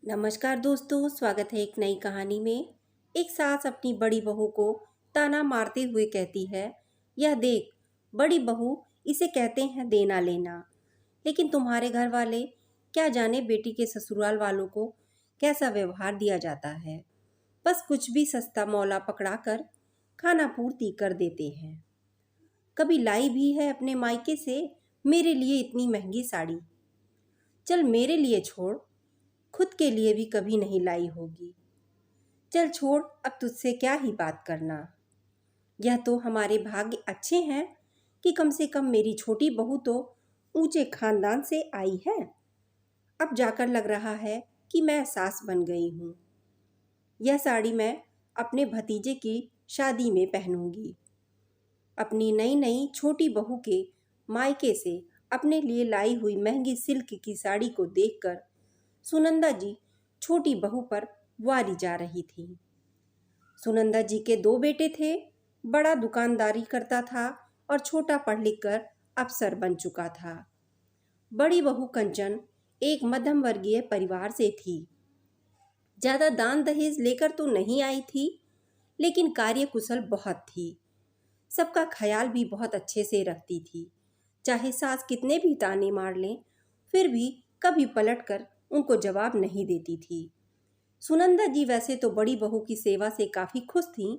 नमस्कार दोस्तों, स्वागत है एक नई कहानी में। एक सास अपनी बड़ी बहू को ताना मारते हुए कहती है, यह देख बड़ी बहू, इसे कहते हैं देना लेना। लेकिन तुम्हारे घर वाले क्या जाने बेटी के ससुराल वालों को कैसा व्यवहार दिया जाता है। बस कुछ भी सस्ता मौला पकड़ा कर खाना पूर्ति कर देते हैं। कभी लाई भी है अपने मायके से मेरे लिए इतनी महंगी साड़ी। चल मेरे लिए छोड़, खुद के लिए भी कभी नहीं लाई होगी। चल छोड़, अब तुझसे क्या ही बात करना। यह तो हमारे भाग्य अच्छे हैं कि कम से कम मेरी छोटी बहू तो ऊंचे खानदान से आई है। अब जाकर लग रहा है कि मैं सास बन गई हूँ। यह साड़ी मैं अपने भतीजे की शादी में पहनूंगी। अपनी नई नई छोटी बहू के मायके से अपने लिए लाई हुई महंगी सिल्क की साड़ी को देखकर सुनंदा जी छोटी बहू पर वारी जा रही थी। सुनंदा जी के दो बेटे थे। बड़ा दुकानदारी करता था और छोटा पढ़ लिख कर अफसर बन चुका था। बड़ी बहू कंचन एक मध्यम वर्गीय परिवार से थी। ज़्यादा दान दहेज लेकर तो नहीं आई थी, लेकिन कार्यकुशल बहुत थी। सबका ख्याल भी बहुत अच्छे से रखती थी। चाहे सास कितने भी ताने मार लें, फिर भी कभी पलट कर उनको जवाब नहीं देती थी। सुनंदा जी वैसे तो बड़ी बहू की सेवा से काफ़ी खुश थीं,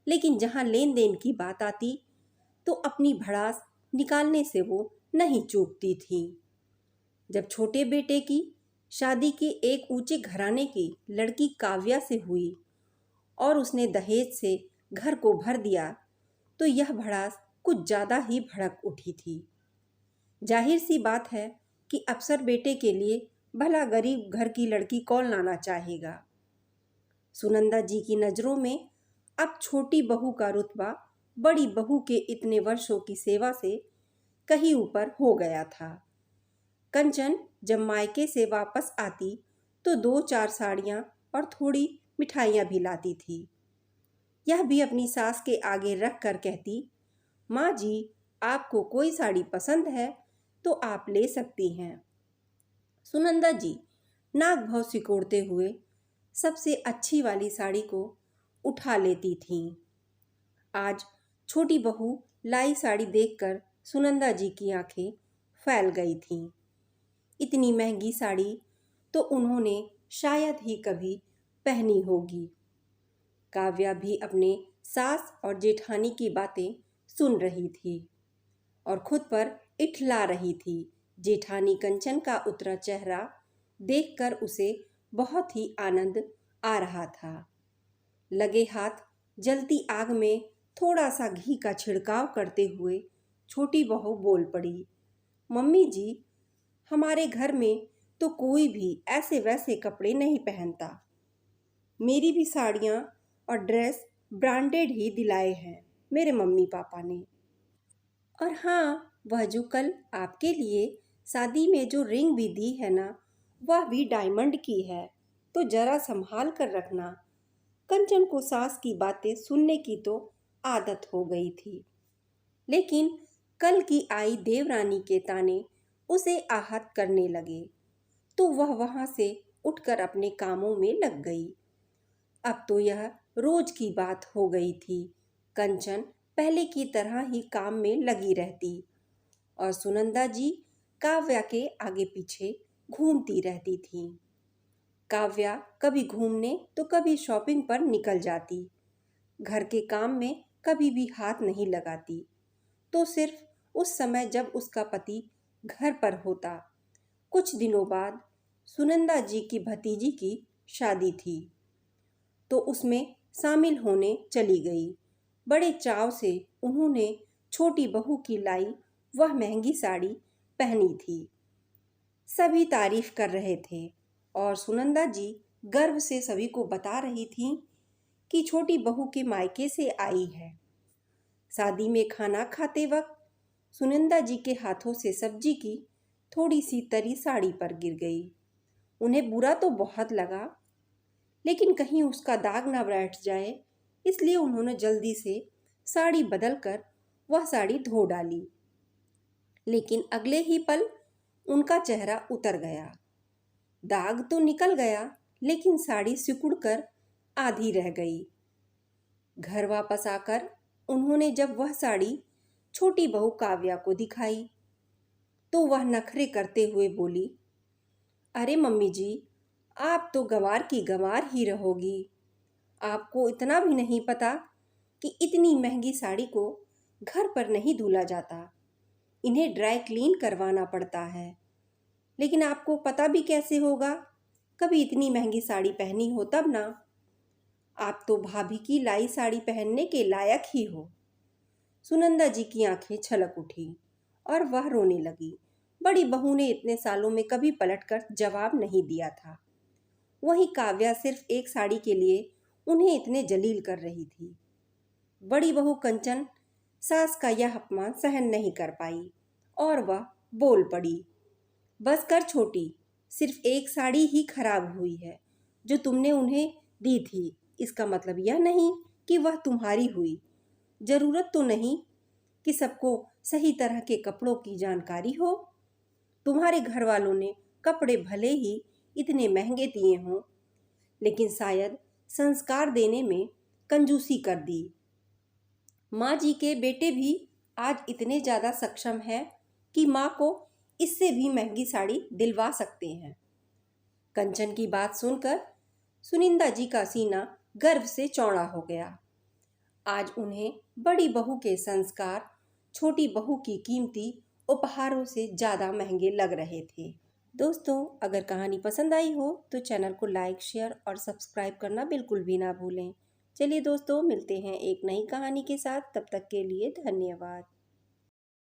लेकिन जहाँ लेन देन की बात आती तो अपनी भड़ास निकालने से वो नहीं चूकती थीं। जब छोटे बेटे की शादी की एक ऊंचे घराने की लड़की काव्या से हुई और उसने दहेज से घर को भर दिया, तो यह भड़ास कुछ ज़्यादा ही भड़क उठी थी। जाहिर सी बात है कि अफसर बेटे के लिए भला गरीब घर की लड़की कौन लाना चाहेगा। सुनंदा जी की नज़रों में अब छोटी बहू का रुतबा बड़ी बहू के इतने वर्षों की सेवा से कहीं ऊपर हो गया था। कंचन जब मायके से वापस आती तो 2-4 साड़ियाँ और थोड़ी मिठाइयाँ भी लाती थी। यह भी अपनी सास के आगे रख कर कहती, माँ जी, आपको कोई साड़ी पसंद है तो आप ले सकती हैं। सुनंदा जी नाक भौं सिकोड़ते हुए सबसे अच्छी वाली साड़ी को उठा लेती थीं। आज छोटी बहू लाई साड़ी देखकर सुनंदा जी की आंखें फैल गई थीं। इतनी महंगी साड़ी तो उन्होंने शायद ही कभी पहनी होगी। काव्या भी अपने सास और जेठानी की बातें सुन रही थी और खुद पर इठला रही थी। जेठानी कंचन का उतरा चेहरा देखकर उसे बहुत ही आनंद आ रहा था। लगे हाथ जलती आग में थोड़ा सा घी का छिड़काव करते हुए छोटी बहू बोल पड़ी, मम्मी जी, हमारे घर में तो कोई भी ऐसे वैसे कपड़े नहीं पहनता। मेरी भी साड़ियाँ और ड्रेस ब्रांडेड ही दिलाए हैं मेरे मम्मी पापा ने। और हाँ, वह जो कल आपके लिए शादी में जो रिंग भी दी है ना, वह भी डायमंड की है, तो जरा संभाल कर रखना। कंचन को सास की बातें सुनने की तो आदत हो गई थी, लेकिन कल की आई देवरानी के ताने उसे आहत करने लगे, तो वह वहाँ से उठकर अपने कामों में लग गई। अब तो यह रोज की बात हो गई थी। कंचन पहले की तरह ही काम में लगी रहती और सुनंदा जी काव्या के आगे पीछे घूमती रहती थीं। काव्या कभी घूमने तो कभी शॉपिंग पर निकल जाती। घर के काम में कभी भी हाथ नहीं लगाती, तो सिर्फ उस समय जब उसका पति घर पर होता। कुछ दिनों बाद सुनंदा जी की भतीजी की शादी थी, तो उसमें शामिल होने चली गई। बड़े चाव से उन्होंने छोटी बहू की लाई वह महंगी साड़ी पहनी थी। सभी तारीफ कर रहे थे और सुनंदा जी गर्व से सभी को बता रही थीं कि छोटी बहू के मायके से आई है। शादी में खाना खाते वक्त सुनंदा जी के हाथों से सब्जी की थोड़ी सी तरी साड़ी पर गिर गई। उन्हें बुरा तो बहुत लगा, लेकिन कहीं उसका दाग ना बैठ जाए, इसलिए उन्होंने जल्दी से साड़ी बदल कर वह साड़ी धो डाली। लेकिन अगले ही पल उनका चेहरा उतर गया। दाग तो निकल गया, लेकिन साड़ी सिकुड़ कर आधी रह गई। घर वापस आकर उन्होंने जब वह साड़ी छोटी बहू काव्या को दिखाई तो वह नखरे करते हुए बोली, अरे मम्मी जी, आप तो गंवार की गंवार ही रहोगी। आपको इतना भी नहीं पता कि इतनी महंगी साड़ी को घर पर नहीं धुला जाता, इन्हें ड्राई क्लीन करवाना पड़ता है। लेकिन आपको पता भी कैसे होगा, कभी इतनी महंगी साड़ी पहनी हो तब ना। आप तो भाभी की लाई साड़ी पहनने के लायक ही हो। सुनंदा जी की आंखें छलक उठी और वह रोने लगी। बड़ी बहू ने इतने सालों में कभी पलटकर जवाब नहीं दिया था। वही काव्या सिर्फ एक साड़ी के लिए उन्हें इतने जलील कर रही थी। बड़ी बहू कंचन सास का यह अपमान सहन नहीं कर पाई और वह बोल पड़ी, बस कर छोटी, सिर्फ एक साड़ी ही खराब हुई है जो तुमने उन्हें दी थी। इसका मतलब यह नहीं कि वह तुम्हारी हुई। जरूरत तो नहीं कि सबको सही तरह के कपड़ों की जानकारी हो। तुम्हारे घर वालों ने कपड़े भले ही इतने महंगे दिए हों, लेकिन शायद संस्कार देने में कंजूसी कर दी। माँ जी के बेटे भी आज इतने ज़्यादा सक्षम हैं कि माँ को इससे भी महंगी साड़ी दिलवा सकते हैं। कंचन की बात सुनकर सुनिंदा जी का सीना गर्व से चौड़ा हो गया। आज उन्हें बड़ी बहू के संस्कार छोटी बहू की कीमती उपहारों से ज़्यादा महंगे लग रहे थे। दोस्तों, अगर कहानी पसंद आई हो तो चैनल को लाइक, शेयर और सब्सक्राइब करना बिल्कुल भी ना भूलें। चलिए दोस्तों, मिलते हैं एक नई कहानी के साथ। तब तक के लिए धन्यवाद।